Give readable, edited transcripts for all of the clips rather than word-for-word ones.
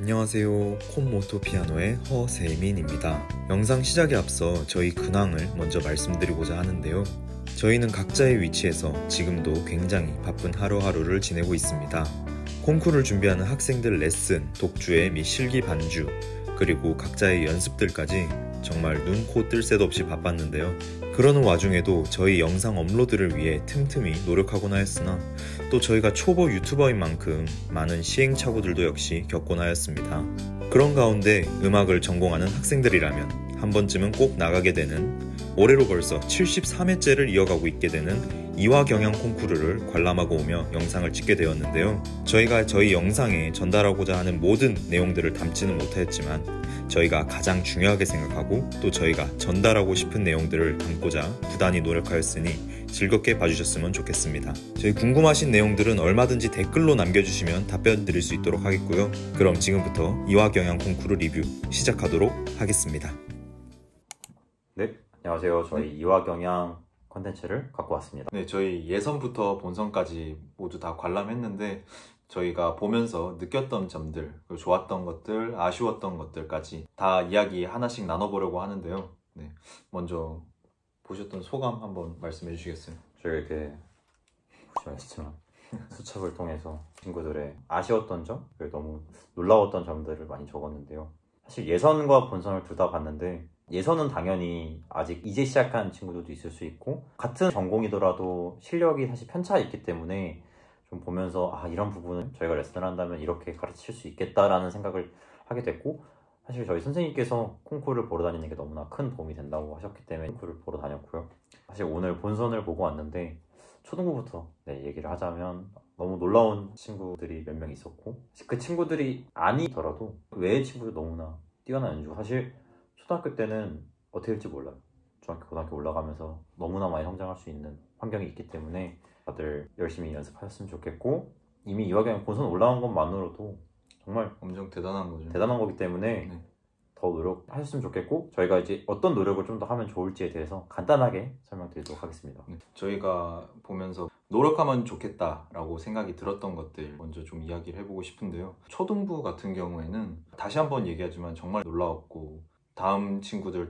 안녕하세요. 콘모토 피아노의 허세민입니다. 영상 시작에 앞서 저희 근황을 먼저 말씀드리고자 하는데요. 저희는 각자의 위치에서 지금도 굉장히 바쁜 하루하루를 지내고 있습니다. 콩쿠르를 준비하는 학생들 레슨, 독주회 및 실기 반주, 그리고 각자의 연습들까지 정말 눈, 코 뜰 새도 없이 바빴는데요. 그러는 와중에도 저희 영상 업로드를 위해 틈틈이 노력하곤 하였으나 또 저희가 초보 유튜버인 만큼 많은 시행착오들도 역시 겪곤 하였습니다. 그런 가운데 음악을 전공하는 학생들이라면 한 번쯤은 꼭 나가게 되는, 올해로 벌써 73회째를 이어가고 있게 되는 이화경향 콩쿠르를 관람하고 오며 영상을 찍게 되었는데요. 저희가 저희 영상에 전달하고자 하는 모든 내용들을 담지는 못하였지만 저희가 가장 중요하게 생각하고 또 저희가 전달하고 싶은 내용들을 담고자 부단히 노력하였으니 즐겁게 봐주셨으면 좋겠습니다. 저희 궁금하신 내용들은 얼마든지 댓글로 남겨주시면 답변 드릴 수 있도록 하겠고요. 그럼 지금부터 이화경향 콩쿠르 리뷰 시작하도록 하겠습니다. 네, 안녕하세요. 저희 이화경향 컨텐츠를 갖고 왔습니다. 네, 저희 예선부터 본선까지 모두 다 관람했는데 저희가 보면서 느꼈던 점들, 좋았던 것들, 아쉬웠던 것들까지 다 이야기 하나씩 나눠보려고 하는데요. 네, 먼저 보셨던 소감 한번 말씀해 주시겠어요? 저희가 이렇게 보시면 아시지만 수첩을 통해서 친구들의 아쉬웠던 점, 그리고 너무 놀라웠던 점들을 많이 적었는데요. 사실 예선과 본선을 둘 다 봤는데 예선은 당연히 아직 이제 시작한 친구들도 있을 수 있고 같은 전공이더라도 실력이 사실 편차가 있기 때문에 좀 보면서 이런 부분은 저희가 레슨을 한다면 이렇게 가르칠 수 있겠다라는 생각을 하게 됐고, 사실 저희 선생님께서 콩쿠르를 보러 다니는 게 너무나 큰 도움이 된다고 하셨기 때문에 콩쿠르를 보러 다녔고요. 사실 오늘 본선을 보고 왔는데 초등부부터 얘기를 하자면 너무 놀라운 친구들이 몇 명 있었고, 그 친구들이 아니더라도 외의 친구들 너무나 뛰어난 연주, 사실 초등학교 때는 어떻게 될지 몰라요. 중학교, 고등학교 올라가면서 너무나 많이 성장할 수 있는 환경이 있기 때문에 다들 열심히 연습하셨으면 좋겠고, 이미 이화경향 본선 올라온 것만으로도 정말 엄청 대단한 거죠. 대단한 거기 때문에 더 노력하셨으면 좋겠고, 저희가 이제 어떤 노력을 좀 더 하면 좋을지에 대해서 간단하게 설명드리도록 하겠습니다. 저희가 보면서 노력하면 좋겠다라고 생각이 들었던 것들 먼저 좀 이야기를 해보고 싶은데요. 초등부 같은 경우에는 다시 한번 얘기하지만 정말 놀라웠고, 다음 친구들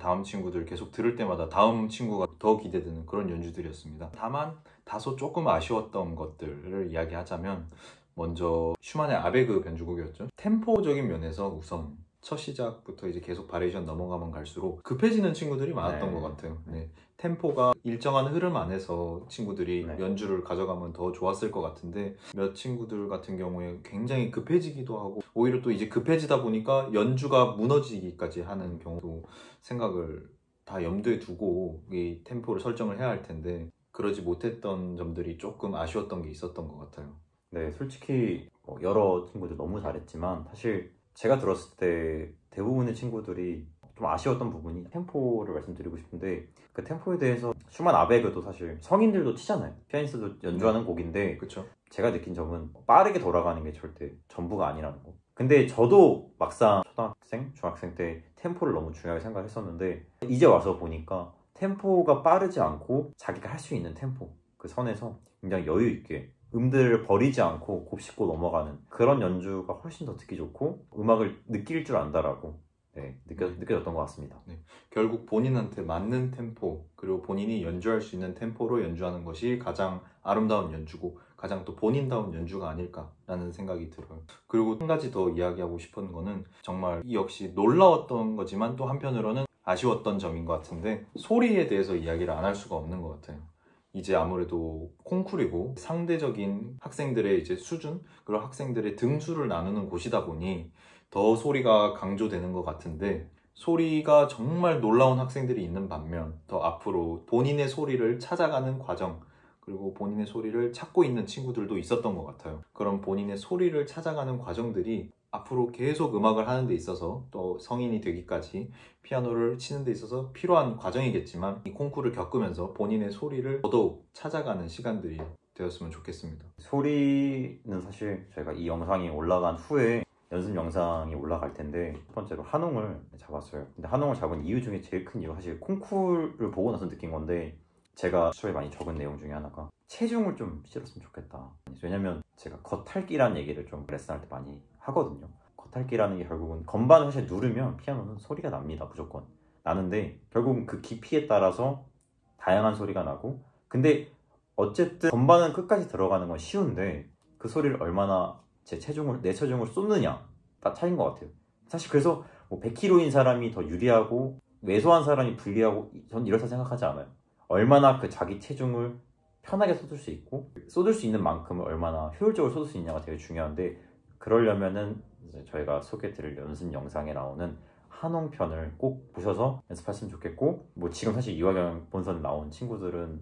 계속 들을 때마다 다음 친구가 더 기대되는 그런 연주들이었습니다. 다만 다소 조금 아쉬웠던 것들을 이야기하자면, 먼저 슈만의 아베그 변주곡이었죠. 템포적인 면에서 우선 첫 시작부터 이제 계속 바리에이션 넘어가면 갈수록 급해지는 친구들이 많았던 것 같아요. 템포가 일정한 흐름 안에서 친구들이 연주를 가져가면 더 좋았을 것 같은데, 몇 친구들 같은 경우에 굉장히 급해지기도 하고, 오히려 또 이제 급해지다 보니까 연주가 무너지기까지 하는 경우도 생각을 다 염두에 두고 이 템포를 설정을 해야 할 텐데, 그러지 못했던 점들이 조금 아쉬웠던 게 있었던 것 같아요. 네, 솔직히 여러 친구들 너무 잘했지만 사실 제가 들었을 때 대부분의 친구들이 좀 아쉬웠던 부분이 템포를 말씀드리고 싶은데, 그 템포에 대해서 슈만 아베그도 사실 성인들도 치잖아요. 피아니스트도 연주하는 곡인데, 그쵸? 제가 느낀 점은 빠르게 돌아가는 게 절대 전부가 아니라는 거. 근데 저도 막상 초등학생, 중학생 때 템포를 너무 중요하게 생각했었는데, 이제 와서 보니까 템포가 빠르지 않고 자기가 할 수 있는 템포, 그 선에서 굉장히 여유 있게 음들을 버리지 않고 곱씹고 넘어가는 그런 연주가 훨씬 더 듣기 좋고 음악을 느낄 줄 안다라고 느껴졌던 것 같습니다. 결국 본인한테 맞는 템포, 그리고 본인이 연주할 수 있는 템포로 연주하는 것이 가장 아름다운 연주고 가장 또 본인다운 연주가 아닐까라는 생각이 들어요. 그리고 한 가지 더 이야기하고 싶은 거는, 정말 이 역시 놀라웠던 거지만 또 한편으로는 아쉬웠던 점인 것 같은데, 소리에 대해서 이야기를 안 할 수가 없는 것 같아요. 이제 아무래도 콩쿠르고 상대적인 학생들의 이제 수준, 그리고 학생들의 등수를 나누는 곳이다 보니 더 소리가 강조되는 것 같은데, 소리가 정말 놀라운 학생들이 있는 반면 더 앞으로 본인의 소리를 찾아가는 과정, 그리고 본인의 소리를 찾고 있는 친구들도 있었던 것 같아요. 그런 본인의 소리를 찾아가는 과정들이 앞으로 계속 음악을 하는 데 있어서, 또 성인이 되기까지 피아노를 치는 데 있어서 필요한 과정이겠지만, 이 콩쿠르를 겪으면서 본인의 소리를 더더욱 찾아가는 시간들이 되었으면 좋겠습니다. 소리는 사실 저희가 이 영상이 올라간 후에 연습 영상이 올라갈 텐데, 첫 번째로 한웅을 잡았어요. 근데 한웅을 잡은 이유 중에 제일 큰 이유가 사실 콩쿠르를 보고 나서 느낀 건데, 제가 수업에 많이 적은 내용 중에 하나가 체중을 좀 실었으면 좋겠다. 왜냐면 제가 겉핥기라는 얘기를 좀 레슨할 때 많이 하거든요. 겉핥기라는 게 결국은 건반을 사실 누르면 피아노는 소리가 납니다. 무조건 나는데 결국은 그 깊이에 따라서 다양한 소리가 나고, 근데 어쨌든 건반은 끝까지 들어가는 건 쉬운데 그 소리를 얼마나 내 체중을 쏟느냐 다 차이인 것 같아요. 사실 그래서 뭐 100kg인 사람이 더 유리하고 왜소한 사람이 불리하고, 전 이렇다 생각하지 않아요. 얼마나 그 자기 체중을 편하게 쏟을 수 있고 쏟을 수 있는 만큼을 얼마나 효율적으로 쏟을 수 있냐가 되게 중요한데, 그러려면은 이제 저희가 소개해드릴 연습 영상에 나오는 한홍편을 꼭 보셔서 연습하시면 좋겠고, 뭐 지금 사실 이화경 본선 나온 친구들은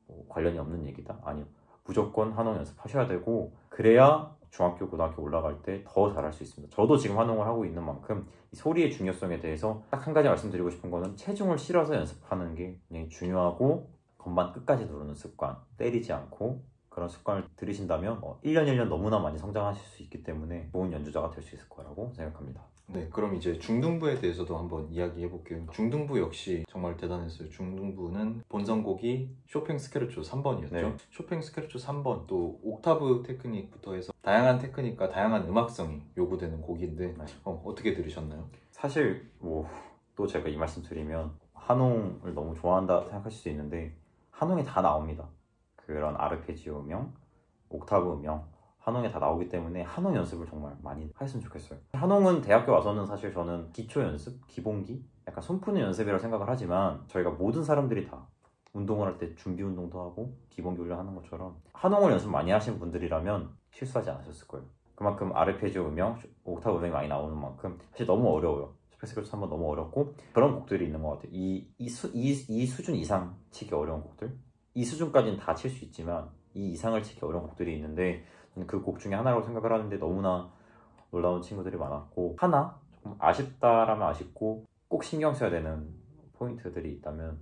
뭐 관련이 없는 얘기다? 아니요. 무조건 한홍 연습하셔야 되고, 그래야 중학교, 고등학교 올라갈 때 더 잘할 수 있습니다. 저도 지금 한홍을 하고 있는 만큼 이 소리의 중요성에 대해서 딱 한 가지 말씀드리고 싶은 거는, 체중을 실어서 연습하는 게 굉장히 중요하고, 건반 끝까지 누르는 습관, 때리지 않고 그런 습관을 들이신다면 1년 1년 너무나 많이 성장하실 수 있기 때문에 좋은 연주자가 될 수 있을 거라고 생각합니다. 네, 그럼 이제 중등부에 대해서도 한번 이야기해 볼게요. 중등부 역시 정말 대단했어요. 중등부는 본선곡이 쇼팽 스케르초 3번이었죠. 네. 쇼팽 스케르초 3번, 또 옥타브 테크닉부터 해서 다양한 테크닉과 다양한 음악성이 요구되는 곡인데 어떻게 들으셨나요? 사실 뭐 또 제가 이 말씀 드리면 한홍을 너무 좋아한다 생각하실 수 있는데, 한홍에 다 나옵니다. 그런 아르페지오 음영, 옥타브 음영, 한홍에 다 나오기 때문에 한홍 연습을 정말 많이 하셨으면 좋겠어요. 한홍은 대학교 와서는 사실 저는 기초 연습, 기본기, 약간 손 푸는 연습이라고 생각을 하지만, 저희가 모든 사람들이 다 운동을 할 때 준비 운동도 하고 기본기 훈련하는 것처럼 한홍을 연습 많이 하신 분들이라면 실수하지 않으셨을 거예요. 그만큼 아르페지오 음영, 옥타브 음영이 많이 나오는 만큼 사실 너무 어려워요. 스페이스컬스 한번 너무 어렵고, 그런 곡들이 있는 것 같아요. 이 수준 이상 치기 어려운 곡들, 이 수준까지는 다 칠 수 있지만 이 이상을 치기 어려운 곡들이 있는데, 저는 그 곡 중에 하나라고 생각을 하는데 너무나 놀라운 친구들이 많았고, 하나 조금 아쉽다라면 아쉽고 꼭 신경 써야 되는 포인트들이 있다면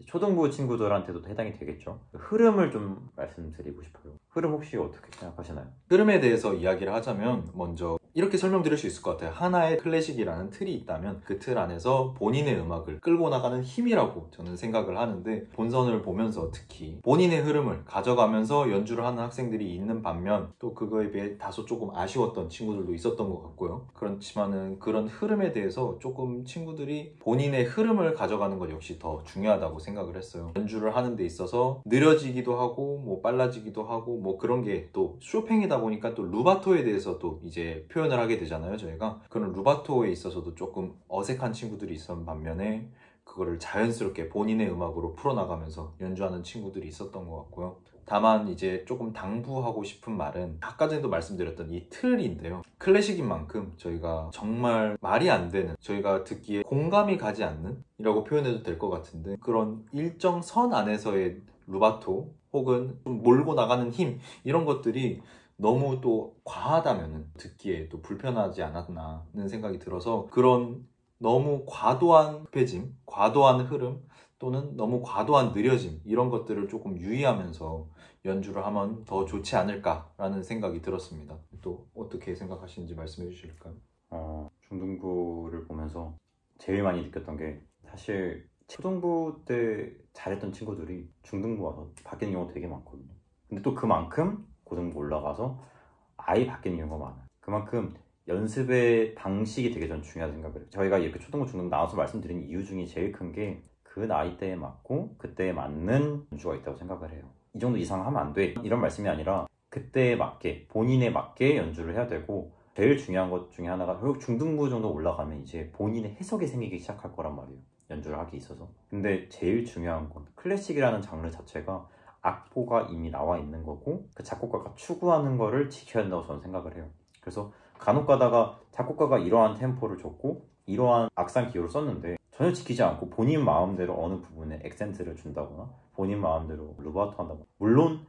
초등부 친구들한테도 해당이 되겠죠. 흐름을 좀 말씀드리고 싶어요. 흐름 혹시 어떻게 생각하시나요? 흐름에 대해서 이야기를 하자면 먼저 이렇게 설명드릴 수 있을 것 같아요. 하나의 클래식이라는 틀이 있다면 그 틀 안에서 본인의 음악을 끌고 나가는 힘이라고 저는 생각을 하는데, 본선을 보면서 특히 본인의 흐름을 가져가면서 연주를 하는 학생들이 있는 반면, 또 그거에 비해 다소 조금 아쉬웠던 친구들도 있었던 것 같고요. 그렇지만은 그런 흐름에 대해서 조금 친구들이 본인의 흐름을 가져가는 것 역시 더 중요하다고 생각을 했어요. 연주를 하는 데 있어서 느려지기도 하고 뭐 빨라지기도 하고 뭐 그런 게 또 쇼팽이다 보니까 또 루바토에 대해서 또 이제 표현을 하게 되잖아요. 저희가 그런 루바토에 있어서도 조금 어색한 친구들이 있었던 반면에 그거를 자연스럽게 본인의 음악으로 풀어나가면서 연주하는 친구들이 있었던 것 같고요. 다만 이제 조금 당부하고 싶은 말은 아까 전에도 말씀드렸던 이 틀인데요. 클래식인 만큼 저희가 정말 말이 안 되는, 저희가 듣기에 공감이 가지 않는 이라고 표현해도 될 것 같은데, 그런 일정 선 안에서의 루바토 혹은 좀 몰고 나가는 힘, 이런 것들이 너무 또 과하다면 듣기에 또 불편하지 않았나는 생각이 들어서, 그런 너무 과도한 급해짐, 과도한 흐름 또는 너무 과도한 느려짐, 이런 것들을 조금 유의하면서 연주를 하면 더 좋지 않을까라는 생각이 들었습니다. 또 어떻게 생각하시는지 말씀해 주실까요? 중등부를 보면서 제일 많이 느꼈던 게, 사실 초등부 때 잘했던 친구들이 중등부 와서 바뀌는 경우가 되게 많거든요. 근데 또 그만큼 고등부 올라가서 아예 바뀌는 경우가 많아요. 그만큼 연습의 방식이 되게 전 중요하다고 생각을 해요. 저희가 이렇게 초등부, 중등부 나눠서 말씀드린 이유 중에 제일 큰 게 그 나이대에 맞고 그때에 맞는 연주가 있다고 생각을 해요. 이 정도 이상 하면 안 돼, 이런 말씀이 아니라 그때에 맞게, 본인에 맞게 연주를 해야 되고, 제일 중요한 것 중에 하나가 결국 중등부 정도 올라가면 이제 본인의 해석이 생기기 시작할 거란 말이에요. 연주를 하기 있어서. 근데 제일 중요한 건 클래식이라는 장르 자체가 악보가 이미 나와 있는 거고, 그 작곡가가 추구하는 거를 지켜야 한다고 저는 생각을 해요. 그래서 간혹 가다가 작곡가가 이러한 템포를 줬고 이러한 악상 기호를 썼는데 전혀 지키지 않고 본인 마음대로 어느 부분에 액센트를 준다거나 본인 마음대로 루바토 한다거나, 물론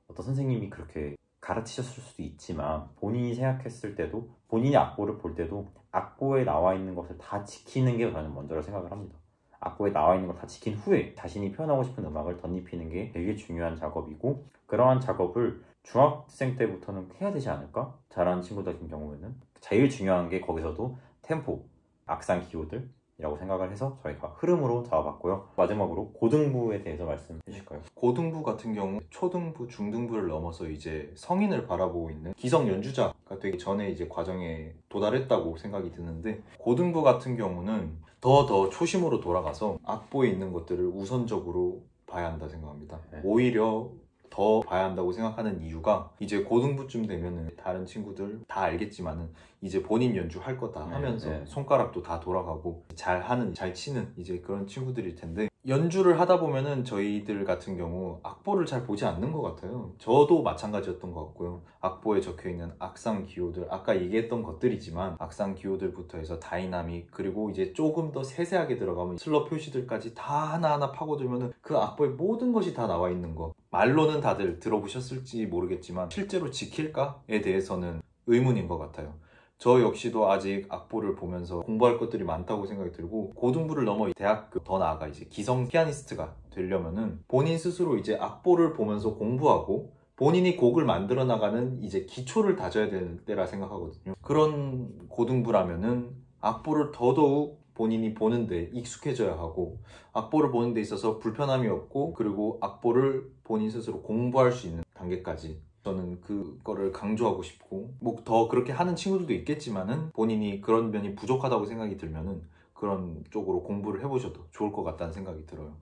어떤 선생님이 그렇게 가르치셨을 수도 있지만 본인이 생각했을 때도, 본인이 악보를 볼 때도 악보에 나와 있는 것을 다 지키는 게 저는 먼저라 생각을 합니다. 악보에 나와 있는 걸 다 지킨 후에 자신이 표현하고 싶은 음악을 덧입히는 게 되게 중요한 작업이고, 그러한 작업을 중학생 때부터는 해야 되지 않을까? 잘하는 친구들 같은 경우에는 제일 중요한 게 거기서도 템포, 악상 기호들, 이라고 생각을 해서 저희가 흐름으로 잡아봤고요. 마지막으로 고등부에 대해서 말씀해 주실까요? 고등부 같은 경우 초등부, 중등부를 넘어서 이제 성인을 바라보고 있는 기성 연주자가 되기 전에 이제 과정에 도달했다고 생각이 드는데, 고등부 같은 경우는 더 초심으로 돌아가서 악보에 있는 것들을 우선적으로 봐야 한다 생각합니다. 네. 오히려 더 봐야 한다고 생각하는 이유가, 이제 고등부쯤 되면은 다른 친구들 다 알겠지만은 이제 본인 연주할 거 다 하면서 손가락도 다 돌아가고 잘하는, 잘 치는 이제 그런 친구들일 텐데, 연주를 하다 보면은 저희들 같은 경우 악보를 잘 보지 않는 것 같아요. 저도 마찬가지였던 것 같고요. 악보에 적혀있는 악상 기호들, 아까 얘기했던 것들이지만 악상 기호들부터 해서 다이나믹, 그리고 이제 조금 더 세세하게 들어가면 슬러 표시들까지 다 하나하나 파고들면은 그 악보에 모든 것이 다 나와 있는 거, 말로는 다들 들어보셨을지 모르겠지만 실제로 지킬까에 대해서는 의문인 것 같아요. 저 역시도 아직 악보를 보면서 공부할 것들이 많다고 생각이 들고, 고등부를 넘어 대학교, 더 나아가 이제 기성 피아니스트가 되려면은 본인 스스로 이제 악보를 보면서 공부하고 본인이 곡을 만들어 나가는 이제 기초를 다져야 되는 때라 생각하거든요. 그런 고등부라면은 악보를 더더욱 본인이 보는데 익숙해져야 하고, 악보를 보는 데 있어서 불편함이 없고, 그리고 악보를 본인 스스로 공부할 수 있는 단계까지 저는 그거를 강조하고 싶고, 뭐 더 그렇게 하는 친구들도 있겠지만은 본인이 그런 면이 부족하다고 생각이 들면은 그런 쪽으로 공부를 해보셔도 좋을 것 같다는 생각이 들어요.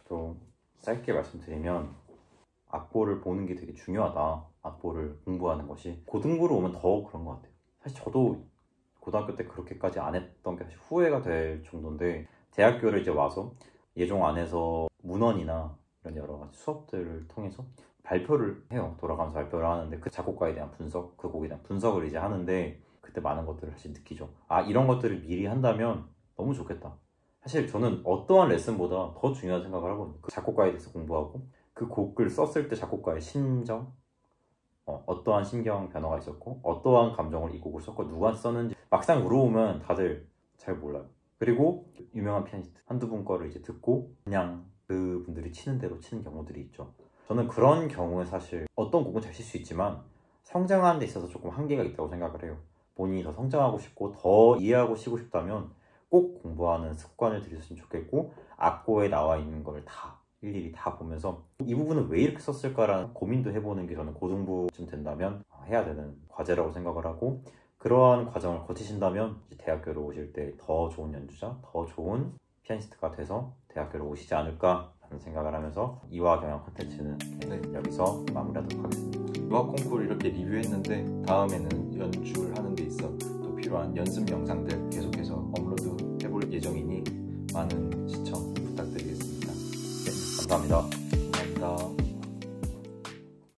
또 짧게 말씀드리면 악보를 보는 게 되게 중요하다, 악보를 공부하는 것이. 고등부로 오면 더 그런 것 같아요. 사실 저도 고등학교 때 그렇게까지 안 했던 게 사실 후회가 될 정도인데, 대학교를 이제 와서 예종 안에서 문헌이나 이런 여러 가지 수업들을 통해서 발표를 해요. 돌아가면서 발표를 하는데 그 작곡가에 대한 분석, 그 곡에 대한 분석을 이제 하는데, 그때 많은 것들을 사실 느끼죠. 아, 이런 것들을 미리 한다면 너무 좋겠다. 사실 저는 어떠한 레슨보다 더 중요한 생각을 하거든요. 그 작곡가에 대해서 공부하고, 그 곡을 썼을 때 작곡가의 심정, 어떠한 심경 변화가 있었고 어떠한 감정을 이 곡을 썼고 누가 썼는지 막상 물어보면 다들 잘 몰라요. 그리고 유명한 피아니스트 한두 분 거를 이제 듣고 그냥 그분들이 치는 대로 치는 경우들이 있죠. 저는 그런 경우에 사실 어떤 곡은 잘 칠 수 있지만 성장하는 데 있어서 조금 한계가 있다고 생각을 해요. 본인이 더 성장하고 싶고 더 이해하고 쉬고 싶다면 꼭 공부하는 습관을 들였으면 좋겠고, 악보에 나와 있는 걸 다 일일이 다 보면서 이 부분은 왜 이렇게 썼을까라는 고민도 해보는 게 저는 고등부쯤 된다면 해야 되는 과제라고 생각을 하고, 그러한 과정을 거치신다면 이제 대학교로 오실 때 더 좋은 연주자, 더 좋은 피아니스트가 돼서 대학교로 오시지 않을까 하는 생각을 하면서 이화 경영 콘텐츠는 여기서 마무리하도록 하겠습니다. 유학 콩쿠르 이렇게 리뷰했는데 다음에는 연주를 하는 데 있어 또 필요한 연습 영상들 계속해서 업로드 해볼 예정이니 많은 시청 부탁드리겠습니다. 감사합니다.